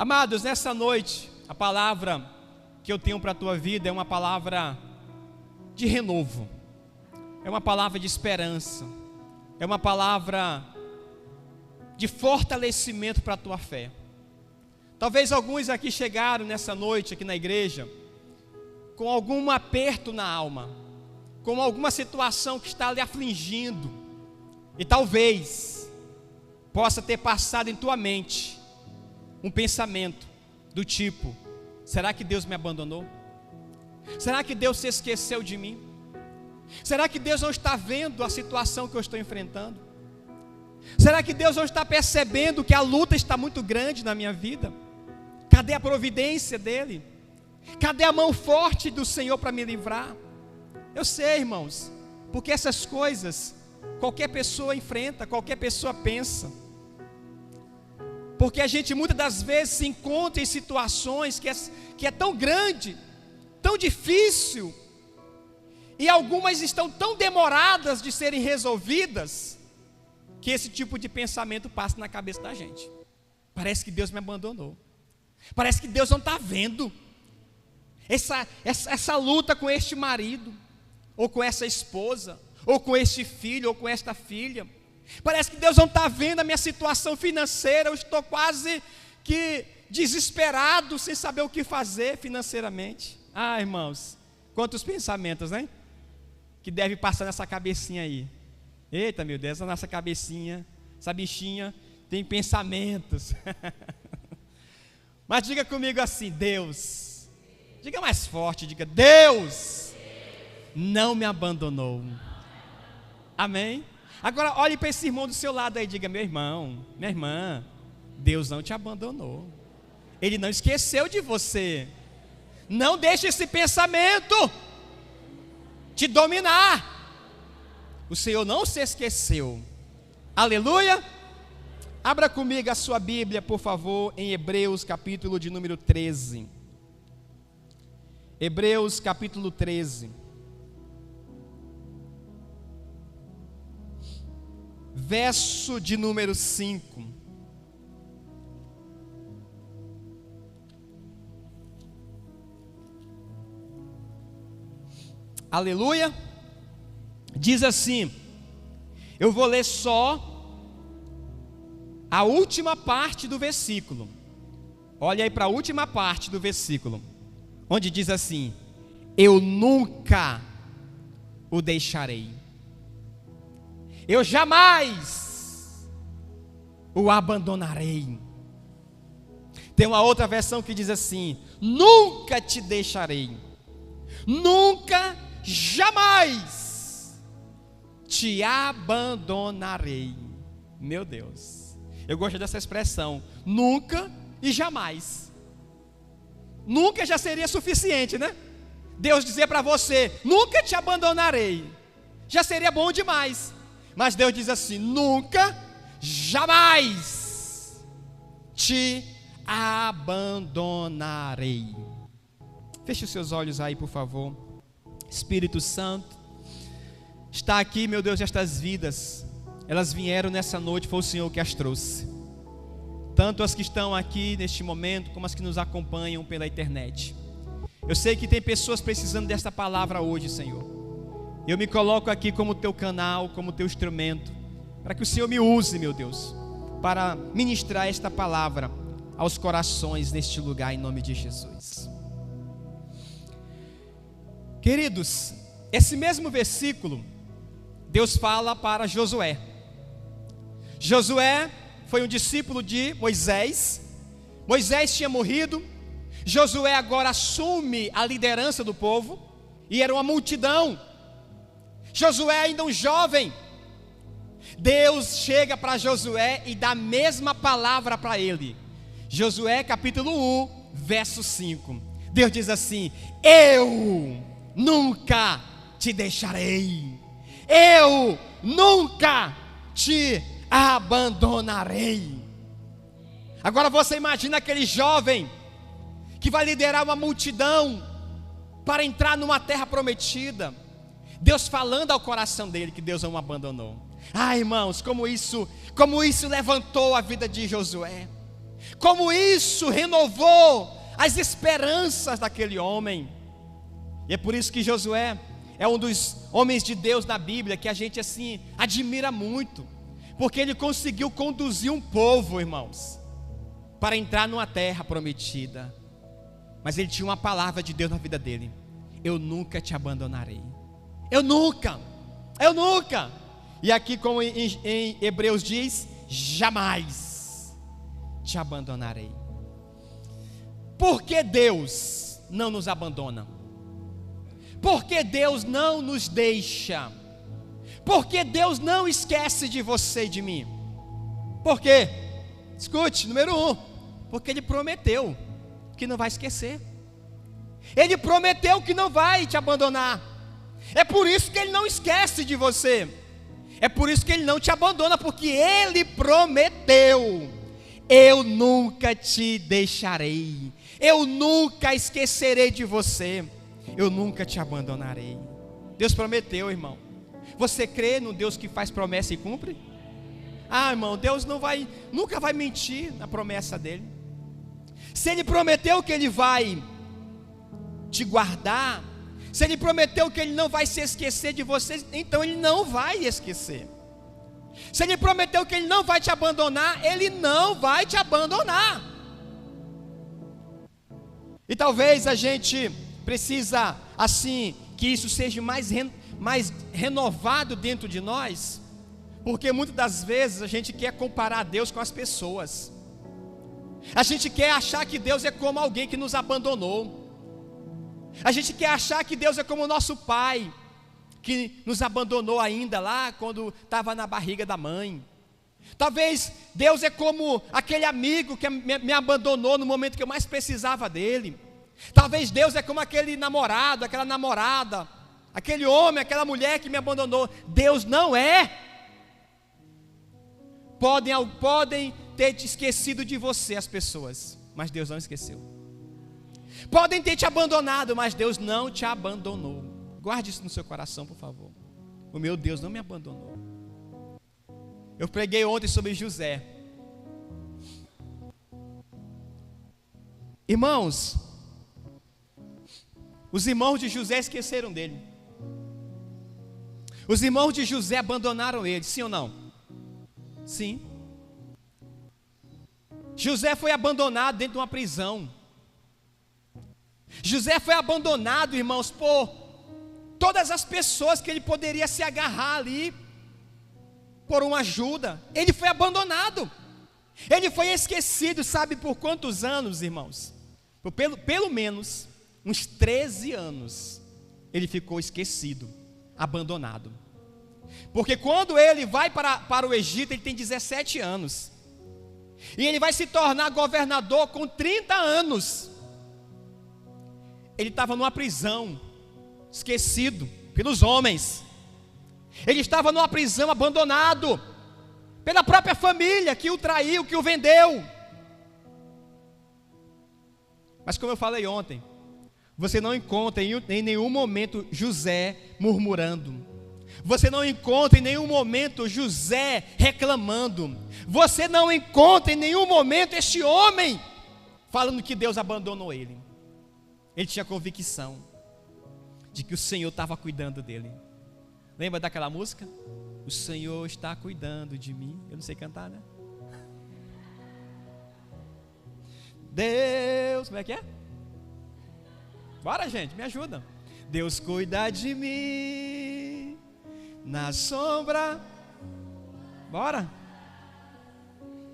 Amados, nessa noite, a palavra que eu tenho para a tua vida é uma palavra de renovo, é uma palavra de esperança, é uma palavra de fortalecimento para a tua fé. Talvez alguns aqui chegaram nessa noite, aqui na igreja, com algum aperto na alma, com alguma situação que está lhe afligindo, e talvez possa ter passado em tua mente um pensamento do tipo: será que Deus me abandonou? Será que Deus se esqueceu de mim? Será que Deus não está vendo a situação que eu estou enfrentando? Será que Deus não está percebendo que a luta está muito grande na minha vida? Cadê a providência dEle? Cadê a mão forte do Senhor para me livrar? Eu sei, irmãos, porque essas coisas qualquer pessoa enfrenta, qualquer pessoa pensa. Porque a gente muitas das vezes se encontra em situações que é tão grande, tão difícil, e algumas estão tão demoradas de serem resolvidas, que esse tipo de pensamento passa na cabeça da gente. Parece que Deus me abandonou, parece que Deus não está vendo essa luta com este marido, ou com essa esposa, ou com este filho, ou com esta filha. Parece que Deus não está vendo a minha situação financeira. Eu estou quase que desesperado, sem saber o que fazer financeiramente. Ah, irmãos, quantos pensamentos, né? Que deve passar nessa cabecinha aí. Eita, meu Deus, essa nossa cabecinha, essa bichinha tem pensamentos. Mas diga comigo assim: Deus, diga mais forte, diga: Deus não me abandonou. Amém? Agora olhe para esse irmão do seu lado aí e diga: meu irmão, minha irmã, Deus não te abandonou, Ele não esqueceu de você. Não deixe esse pensamento te dominar. O Senhor não se esqueceu. Aleluia. Abra comigo a sua Bíblia, por favor, em Hebreus capítulo de número 13. Hebreus capítulo 13. Verso de número 5. Aleluia. Diz assim, eu vou ler só a última parte do versículo. Olha aí para a última parte do versículo, onde diz assim: eu nunca o deixarei, eu jamais o abandonarei. Tem uma outra versão que diz assim: nunca te deixarei, nunca, jamais te abandonarei. Meu Deus, eu gosto dessa expressão, nunca e jamais. Nunca já seria suficiente, né? Deus dizer para você: nunca te abandonarei, já seria bom demais. Mas Deus diz assim: nunca, jamais te abandonarei. Feche os seus olhos aí, por favor. Espírito Santo, está aqui, meu Deus, estas vidas, elas vieram nessa noite, foi o Senhor que as trouxe. Tanto as que estão aqui neste momento, como as que nos acompanham pela internet. Eu sei que tem pessoas precisando desta palavra hoje, Senhor. Eu me coloco aqui como teu canal, como teu instrumento, para que o Senhor me use, meu Deus, para ministrar esta palavra aos corações neste lugar, em nome de Jesus. Queridos, esse mesmo versículo, Deus fala para Josué. Josué foi um discípulo de Moisés. Moisés tinha morrido. Josué agora assume a liderança do povo, e era uma multidão. Josué ainda um jovem. Deus chega para Josué e dá a mesma palavra para ele. Josué capítulo 1, verso 5. Deus diz assim: eu nunca te deixarei, eu nunca te abandonarei. Agora você imagina aquele jovem que vai liderar uma multidão para entrar numa terra prometida. Deus falando ao coração dele que Deus não o abandonou. Ah, irmãos, como isso levantou a vida de Josué. Como isso renovou as esperanças daquele homem. E é por isso que Josué é um dos homens de Deus na Bíblia que a gente assim admira muito, porque ele conseguiu conduzir um povo, irmãos, para entrar numa terra prometida. Mas ele tinha uma palavra de Deus na vida dele: eu nunca te abandonarei. Eu nunca. E aqui, como em Hebreus diz, jamais te abandonarei. Por que Deus não nos abandona? Por que Deus não nos deixa? Por que Deus não esquece de você e de mim? Por quê? Escute, número 1, porque Ele prometeu que não vai esquecer. Ele prometeu que não vai te abandonar. É por isso que Ele não esquece de você. É por isso que Ele não te abandona, porque Ele prometeu: eu nunca te deixarei, eu nunca esquecerei de você, eu nunca te abandonarei. Deus prometeu, irmão. Você crê no Deus que faz promessa e cumpre? Irmão, Deus nunca vai mentir na promessa dele. Se Ele prometeu que Ele vai te guardar, se Ele prometeu que Ele não vai se esquecer de você, então Ele não vai esquecer. Se Ele prometeu que Ele não vai te abandonar, Ele não vai te abandonar. E talvez a gente precisa, assim, que isso seja mais renovado dentro de nós, porque muitas das vezes a gente quer comparar Deus com as pessoas. A gente quer achar que Deus é como alguém que nos abandonou. A gente quer achar que Deus é como o nosso pai, que nos abandonou ainda lá quando estava na barriga da mãe. Talvez Deus é como aquele amigo que me abandonou no momento que eu mais precisava dele. Talvez Deus é como aquele namorado, aquela namorada, aquele homem, aquela mulher que me abandonou. Deus não é. Podem ter te esquecido de você as pessoas, mas Deus não esqueceu. Podem ter te abandonado, mas Deus não te abandonou. Guarde isso no seu coração, por favor. O meu Deus não me abandonou. Eu preguei ontem sobre José. Irmãos, os irmãos de José esqueceram dele. Os irmãos de José abandonaram ele, sim ou não? Sim. José foi abandonado dentro de uma prisão. José foi abandonado, irmãos, por todas as pessoas que ele poderia se agarrar ali por uma ajuda. Ele foi abandonado. Ele foi esquecido, sabe por quantos anos, irmãos? Pelo menos uns 13 anos ele ficou esquecido, abandonado. Porque quando ele vai para o Egito, ele tem 17 anos. E ele vai se tornar governador com 30 anos. Ele estava numa prisão, esquecido pelos homens. Ele estava numa prisão abandonado pela própria família que o traiu, que o vendeu. Mas como eu falei ontem, você não encontra em nenhum momento José murmurando. Você não encontra em nenhum momento José reclamando. Você não encontra em nenhum momento este homem falando que Deus abandonou ele. Ele tinha convicção de que o Senhor estava cuidando dele. Lembra daquela música? O Senhor está cuidando de mim. Eu não sei cantar, né? Deus, como é que é? Bora, gente, me ajuda. Deus cuida de mim na sombra. Bora.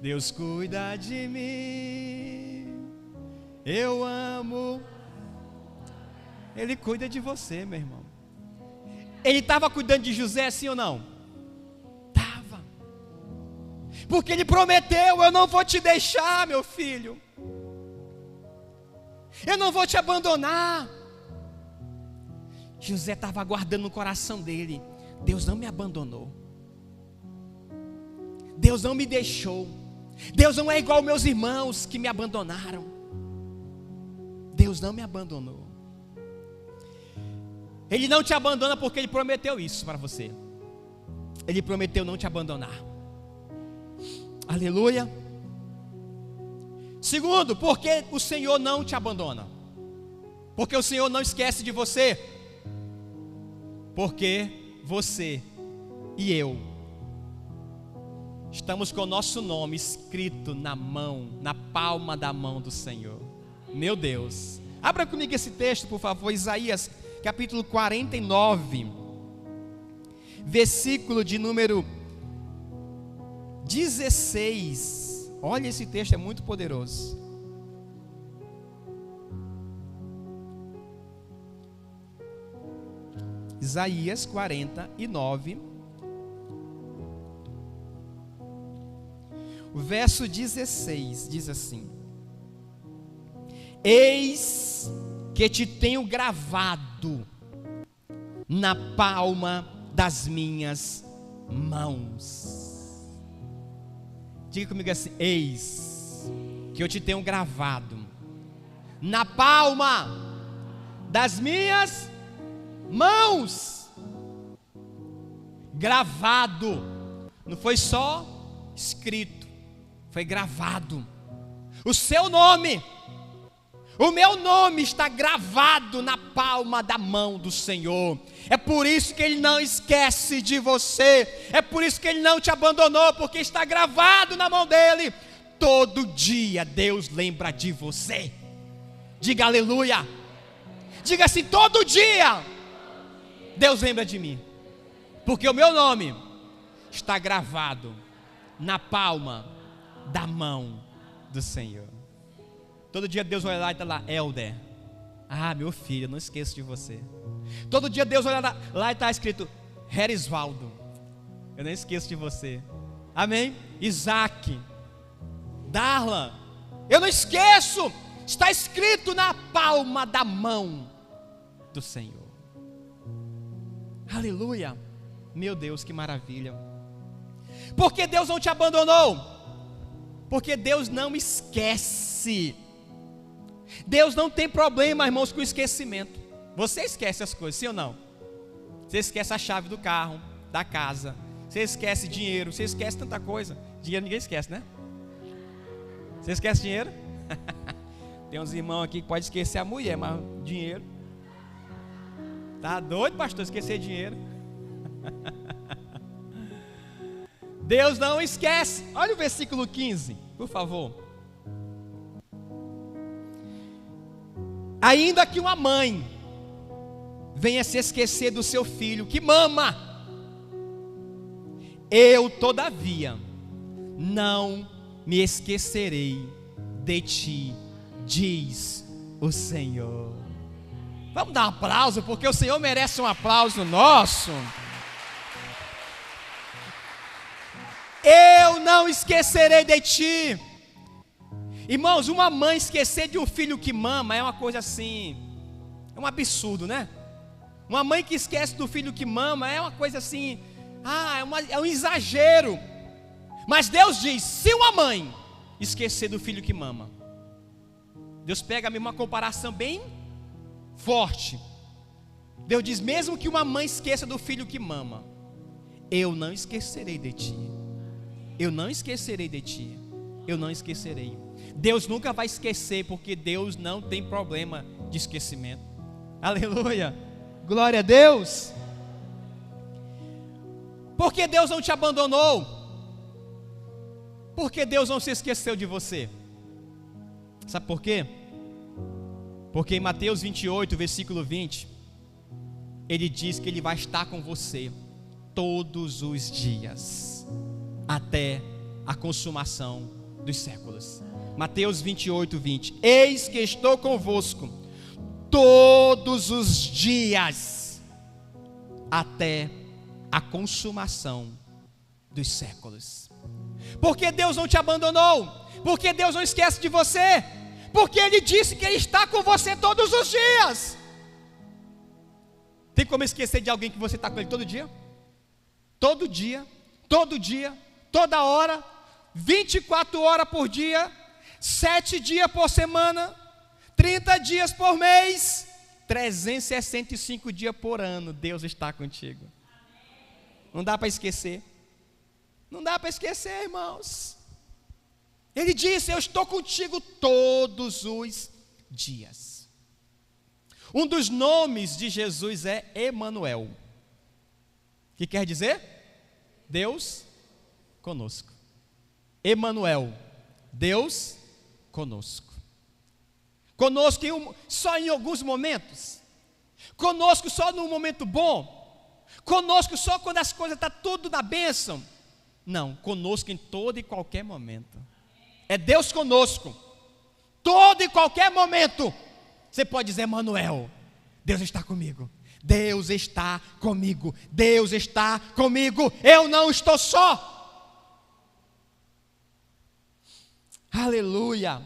Deus cuida de mim. Eu amo. Ele cuida de você, meu irmão. Ele estava cuidando de José, sim ou não? Estava. Porque ele prometeu: eu não vou te deixar, meu filho. Eu não vou te abandonar. José estava guardando no coração dele: Deus não me abandonou. Deus não me deixou. Deus não é igual meus irmãos que me abandonaram. Deus não me abandonou. Ele não te abandona porque Ele prometeu isso para você. Ele prometeu não te abandonar. Aleluia. Segundo, porque o Senhor não te abandona. Porque o Senhor não esquece de você. Porque você e eu estamos com o nosso nome escrito na mão, na palma da mão do Senhor. Meu Deus. Abra comigo esse texto, por favor, Isaías capítulo 49, versículo de número 16. Olha, esse texto é muito poderoso. Isaías 49, o verso 16 diz assim: Eis que te tenho gravado na palma das minhas mãos. Diga comigo assim: eis que eu te tenho gravado na palma das minhas mãos. Gravado, não foi só escrito, foi gravado. O seu nome, o meu nome está gravado na palma da mão do Senhor. É por isso que Ele não esquece de você. É por isso que Ele não te abandonou, porque está gravado na mão dEle. Todo dia Deus lembra de você. Diga aleluia. Diga assim: todo dia Deus lembra de mim, porque o meu nome está gravado na palma da mão do Senhor. Todo dia Deus olha lá e está lá: Helder, meu filho, eu não esqueço de você. Todo dia Deus olha lá e está escrito: Herisvaldo, eu não esqueço de você. Amém? Isaac, Darla, eu não esqueço. Está escrito na palma da mão do Senhor. Aleluia. Meu Deus, que maravilha. Porque Deus não te abandonou, porque Deus não esquece. Deus não tem problema, irmãos, com esquecimento. Você esquece as coisas, sim ou não? Você esquece a chave do carro, da casa. Você esquece dinheiro, você esquece tanta coisa. Dinheiro ninguém esquece, né? Você esquece dinheiro? Tem uns irmãos aqui que podem esquecer a mulher, mas dinheiro. Tá doido, pastor, esquecer dinheiro? Deus não esquece. Olha o versículo 15, por favor. Ainda que uma mãe venha se esquecer do seu filho que mama, eu todavia não me esquecerei de ti, diz o Senhor. Vamos dar um aplauso, porque o Senhor merece um aplauso nosso. Eu não esquecerei de ti. Irmãos, uma mãe esquecer de um filho que mama é uma coisa assim, é um absurdo, né? Uma mãe que esquece do filho que mama é uma coisa assim, é um exagero. Mas Deus diz: se uma mãe esquecer do filho que mama, Deus pega uma comparação bem forte. Deus diz: mesmo que uma mãe esqueça do filho que mama, eu não esquecerei de ti. Eu não esquecerei de ti. Eu não esquecerei. Deus nunca vai esquecer, porque Deus não tem problema de esquecimento. Aleluia, glória a Deus. Porque Deus não te abandonou, porque Deus não se esqueceu de você. Sabe por quê? Porque em Mateus 28, versículo 20, Ele diz que Ele vai estar com você todos os dias, até a consumação dos séculos. Mateus 28, 20. Eis que estou convosco todos os dias, até a consumação dos séculos. Porque Deus não te abandonou, porque Deus não esquece de você, porque Ele disse que Ele está com você todos os dias. Tem como esquecer de alguém que você está com ele todo dia? Todo dia, todo dia, toda hora, 24 horas por dia, 7 dias por semana, 30 dias por mês, 365 dias por ano, Deus está contigo. Não dá para esquecer. Não dá para esquecer, irmãos. Ele disse: eu estou contigo todos os dias. Um dos nomes de Jesus é Emanuel, que quer dizer Deus conosco. Emanuel, Deus conosco. Conosco só em alguns momentos, conosco só num momento bom, conosco só quando as coisas estão tudo na bênção. Não, conosco em todo e qualquer momento. É Deus conosco, todo e qualquer momento. Você pode dizer: Emanuel, Deus está comigo, Deus está comigo, Deus está comigo, eu não estou só. Aleluia.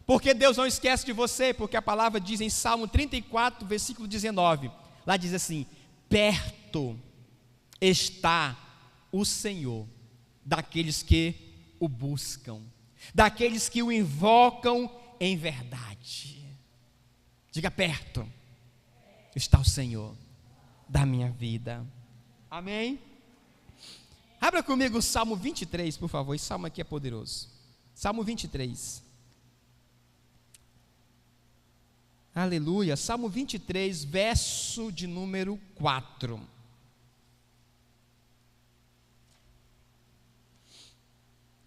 Porque Deus não esquece de você, porque a palavra diz em Salmo 34, versículo 19, lá diz assim: perto está o Senhor daqueles que o buscam, daqueles que o invocam em verdade. Diga: perto está o Senhor da minha vida. Amém? Abra comigo o Salmo 23, por favor. Esse salmo aqui é poderoso. Salmo 23. Aleluia. Salmo 23, verso de número 4.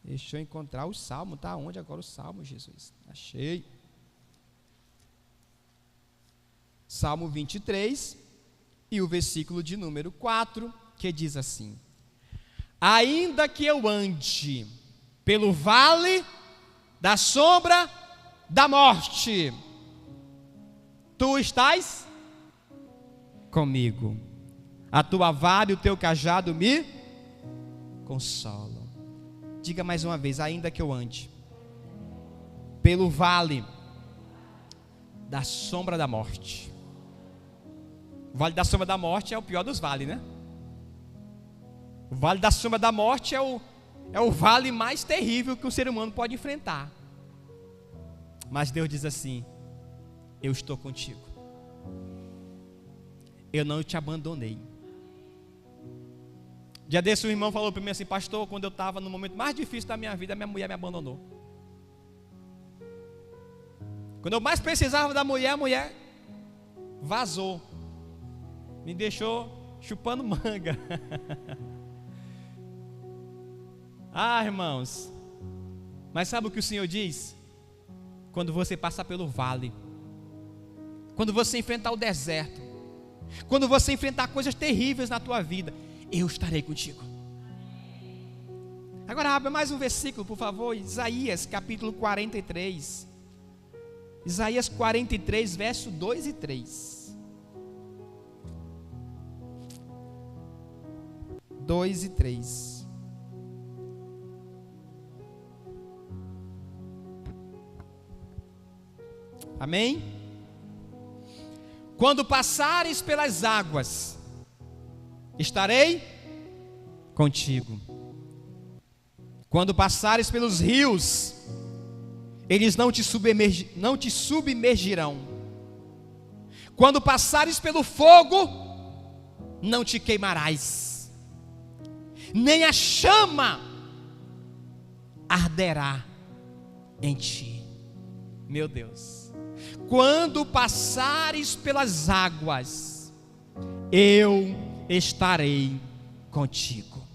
Deixa eu encontrar o salmo. Está onde agora o salmo, Jesus? Achei. Salmo 23 e o versículo de número 4, que diz assim: ainda que eu ande pelo vale da sombra da morte, tu estás comigo, a tua vara e o teu cajado me consolam. Diga mais uma vez: ainda que eu ande pelo vale da sombra da morte. O vale da sombra da morte é o pior dos vales, né? O vale da sombra da morte é o vale mais terrível que o ser humano pode enfrentar. Mas Deus diz assim: eu estou contigo, eu não te abandonei. Dia desse o irmão falou para mim assim: pastor, quando eu estava no momento mais difícil da minha vida, minha mulher me abandonou. Quando eu mais precisava da mulher, a mulher vazou, me deixou chupando manga. Ah, irmãos, mas sabe o que o Senhor diz? Quando você passar pelo vale, quando você enfrentar o deserto, quando você enfrentar coisas terríveis na tua vida, eu estarei contigo. Agora abra mais um versículo, por favor. Isaías capítulo 43. Isaías 43, verso 2 e 3. 2 e 3. Amém? Quando passares pelas águas, estarei contigo. Quando passares pelos rios, eles não te submergirão. Quando passares pelo fogo, não te queimarás, nem a chama arderá em ti. Meu Deus. Quando passares pelas águas, eu estarei contigo.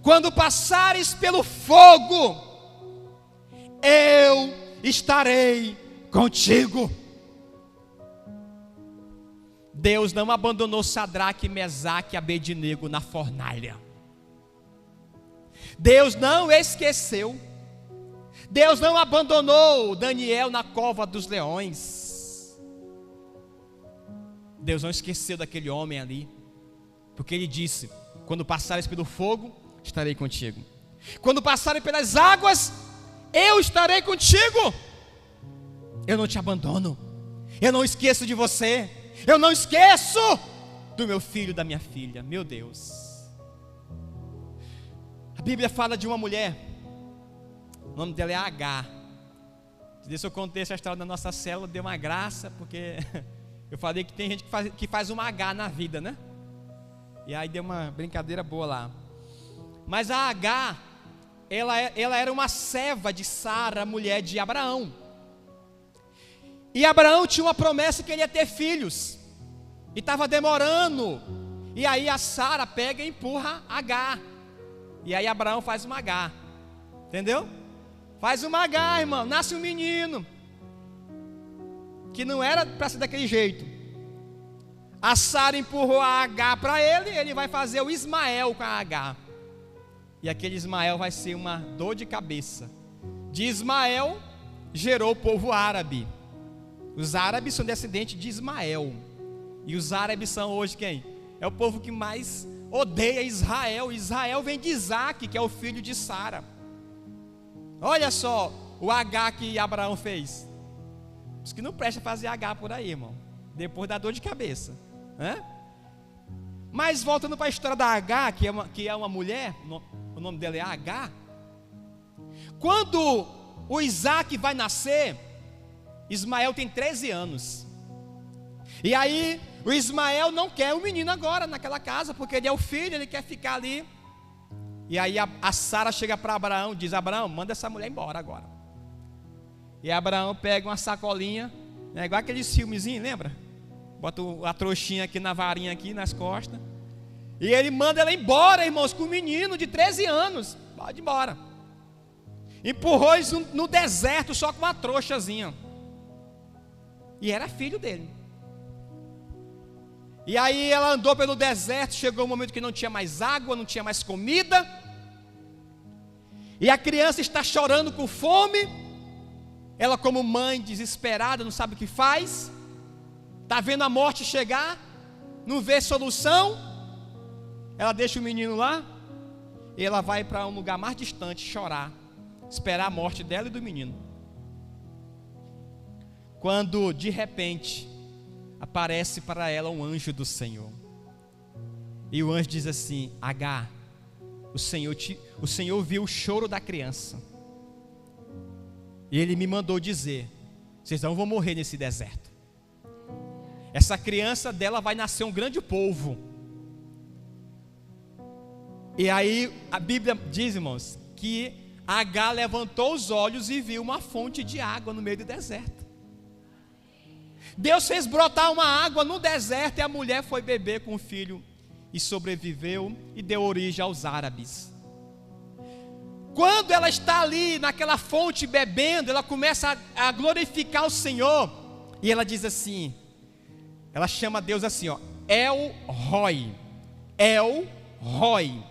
Quando passares pelo fogo, eu estarei contigo. Deus não abandonou Sadraque, Mesaque e Abednego na fornalha. Deus não esqueceu. Deus não abandonou Daniel na cova dos leões. Deus não esqueceu daquele homem ali, porque ele disse: quando passares pelo fogo, estarei contigo. Quando passarem pelas águas, eu estarei contigo. Eu não te abandono. Eu não esqueço de você. Eu não esqueço do meu filho, da minha filha. Meu Deus. A Bíblia fala de uma mulher, o nome dela é Agar. Se eu contei essa história da nossa célula, deu uma graça, porque eu falei que tem gente que faz uma H na vida, né? E aí deu uma brincadeira boa lá. Mas a Agar, ela era uma serva de Sara, mulher de Abraão. E Abraão tinha uma promessa que ele ia ter filhos. E estava demorando. E aí a Sara pega e empurra Agar. E aí Abraão faz uma Agar. Entendeu? Faz uma Agar, irmão. Nasce um menino. Que não era para ser daquele jeito. A Sara empurrou a Agar para ele. Ele vai fazer o Ismael com a Agar. E aquele Ismael vai ser uma dor de cabeça. De Ismael gerou o povo árabe. Os árabes são descendentes de Ismael. E os árabes são hoje quem? É o povo que mais odeia Israel. Israel vem de Isaac, que é o filho de Sara. Olha só o Agar que Abraão fez. Os que não presta fazer Agar por aí, irmão. Depois da dor de cabeça. Mas voltando para a história da Agar, que é uma mulher, o nome dela é Agar. Quando o Isaac vai nascer, Ismael tem 13 anos. E aí o Ismael não quer o menino agora naquela casa, porque ele é o filho, ele quer ficar ali. E aí a Sara chega para Abraão e diz: Abraão, manda essa mulher embora agora. E Abraão pega uma sacolinha, igual aqueles filmezinhos, lembra? Bota a trouxinha aqui na varinha aqui nas costas. E ele manda ela embora, irmãos, com um menino de 13 anos. Pode ir embora. Empurrou eles no deserto só com uma trouxazinha. E era filho dele. E aí ela andou pelo deserto, chegou um momento que não tinha mais água, não tinha mais comida. E a criança está chorando com fome. Ela, como mãe desesperada, não sabe o que faz. Está vendo a morte chegar, não vê solução. Ela deixa o menino lá e ela vai para um lugar mais distante chorar, esperar a morte dela e do menino. Quando de repente aparece para ela um anjo do Senhor. E o anjo diz assim: Agar, o Senhor viu o choro da criança. E ele me mandou dizer: vocês não vão morrer nesse deserto. Essa criança dela vai nascer um grande povo. E aí a Bíblia diz, irmãos, que Agar levantou os olhos e viu uma fonte de água no meio do deserto. Deus fez brotar uma água no deserto e a mulher foi beber com o filho e sobreviveu e deu origem aos árabes. Quando ela está ali naquela fonte bebendo, ela começa a glorificar o Senhor. E ela diz assim, ela chama Deus assim, El Roi. El Roi.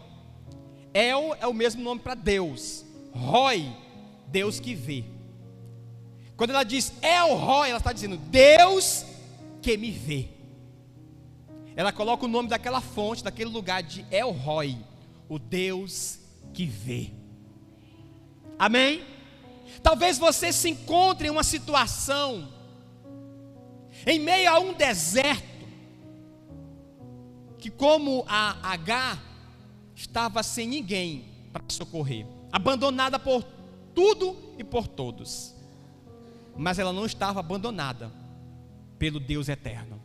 El é o mesmo nome para Deus. Roi, Deus que vê. Quando ela diz El Roi, ela está dizendo Deus que me vê. Ela coloca o nome daquela fonte, daquele lugar de El Roi, o Deus que vê. Amém? Talvez você se encontre em uma situação, em meio a um deserto, que como a Agar estava sem ninguém para socorrer, abandonada por tudo e por todos. Mas ela não estava abandonada pelo Deus eterno,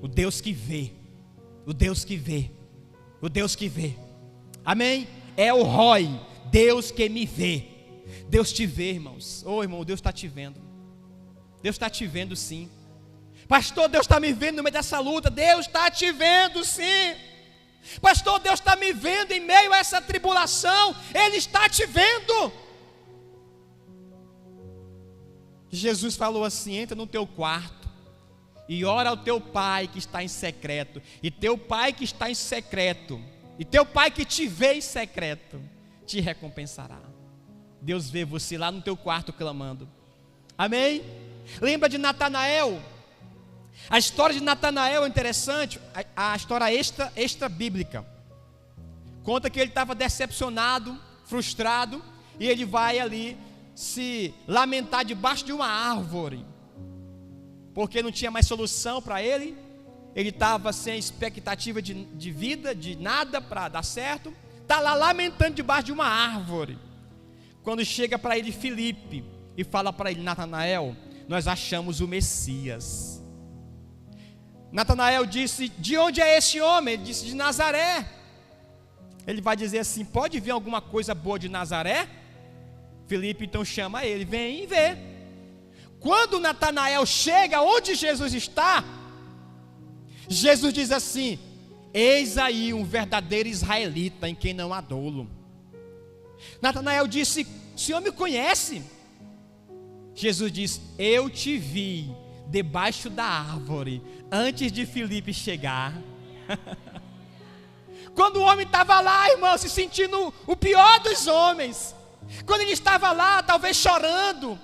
o Deus que vê, o Deus que vê, o Deus que vê. Amém? É o Roi, Deus que me vê. Deus te vê, irmãos. Irmão, Deus está te vendo. Deus está te vendo sim. Pastor, Deus está me vendo no meio dessa luta. Deus está te vendo sim. Pastor, Deus está me vendo em meio a essa tribulação. Ele está te vendo. Jesus falou assim: entra no teu quarto e ora ao teu pai que está em secreto. E teu pai que está em secreto, e teu pai que te vê em secreto, te recompensará. Deus vê você lá no teu quarto clamando. Amém? Lembra de Natanael? A história de Natanael é interessante. A história extra bíblica conta que ele estava decepcionado, frustrado, e ele vai ali se lamentar debaixo de uma árvore, porque não tinha mais solução para ele. Ele estava sem expectativa de vida, de nada para dar certo. Está lá lamentando debaixo de uma árvore. Quando chega para ele Filipe e fala para ele: Natanael, nós achamos o Messias. Natanael disse: de onde é esse homem? Ele disse: de Nazaré. Ele vai dizer assim: pode vir alguma coisa boa de Nazaré? Filipe então chama ele: vem e vê. Quando Natanael chega onde Jesus está, Jesus diz assim: eis aí um verdadeiro israelita em quem não há dolo. Natanael disse: o Senhor me conhece? Jesus diz: eu te vi debaixo da árvore antes de Filipe chegar. Quando o homem estava lá, irmão, se sentindo o pior dos homens, quando ele estava lá, talvez chorando,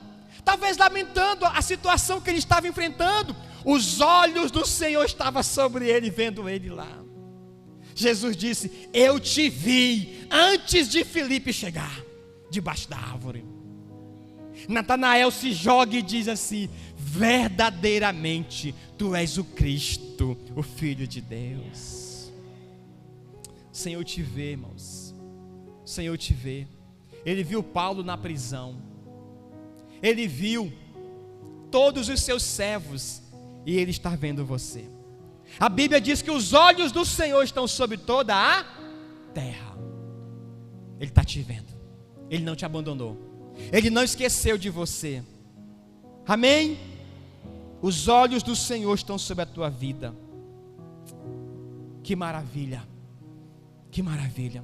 talvez lamentando a situação que ele estava enfrentando, os olhos do Senhor estavam sobre ele, vendo ele lá. Jesus disse: eu te vi antes de Filipe chegar, debaixo da árvore. Natanael se joga e diz assim: verdadeiramente tu és o Cristo, o Filho de Deus. O Senhor te vê, irmãos. O Senhor te vê. Ele viu Paulo na prisão. Ele viu todos os seus servos. E Ele está vendo você. A Bíblia diz que os olhos do Senhor estão sobre toda a terra. Ele está te vendo. Ele não te abandonou. Ele não esqueceu de você. Amém? Os olhos do Senhor estão sobre a tua vida. Que maravilha. Que maravilha.